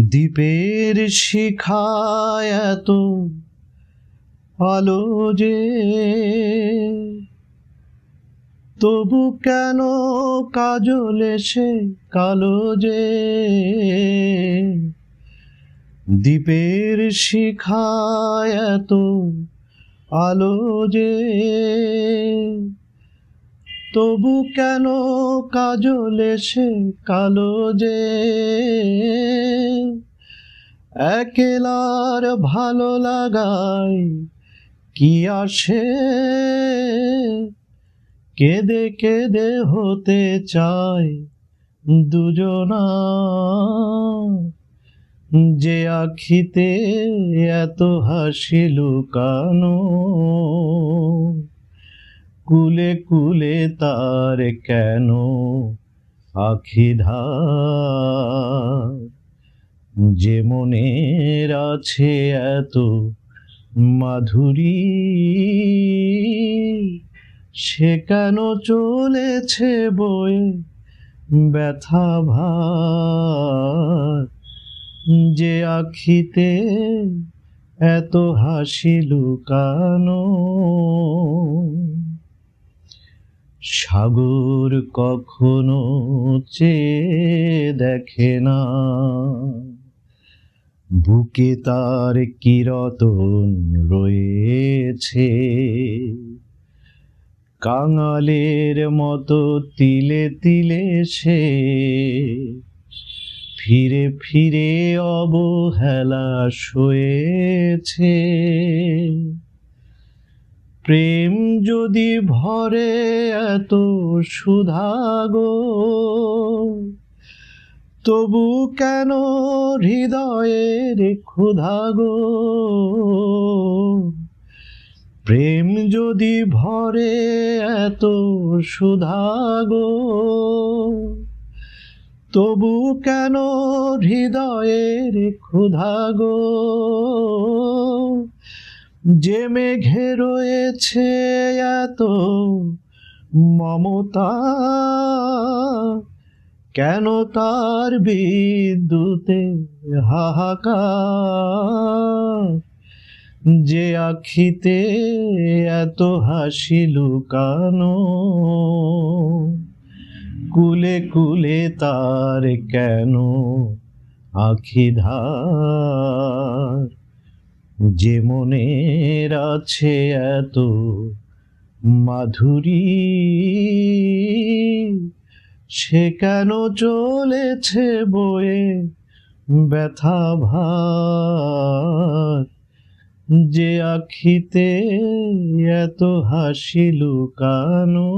দীপের শিখায় এত আলো যে, তবু কেন কাজল এসে কালো যে। দীপের শিখায় এত আলো যে, তবু কেন কাজল এসে কালো যে। একলার ভালো লাগায় কি আসে, কেঁদে কেঁদে হতে চায় দুজনা। যে আখিতে এত হাসি লুকানো, কুলে কুলে তার কেন আখি ধার। যে মনের আছে এত মাধুরী, সে কেন চলেছে বয়ে ব্যথা ভার। যে আখিতে এত হাসি লুকানো। সাগর কখনো চেয়ে দেখে না, বুকে তার কি রতন রয়েছে। কাঙালের মতো তিলে তিলে সে ফিরে ফিরে অবহেলা সয়েছে। প্রেম যদি ভরে এত সুধা গো, তবু কেন হৃদয়ের ক্ষুধা গো। প্রেম যদি ভরে এত সুধা গো, তবু কেন হৃদয়ের ক্ষুধা গো। যে মেঘে রয়েছে এত মমতা, কেন তার বিদ্যুতে হাহাকার। যে আখিতে এত হাসি লুকানো, কুলে কুলে তার কেন আখি ধার। যে মনের আছে এত মাধুরী, সে কেন চলেছে বয়ে ব্যথা ভার। যে আখিতে এত হাসি লুকানো।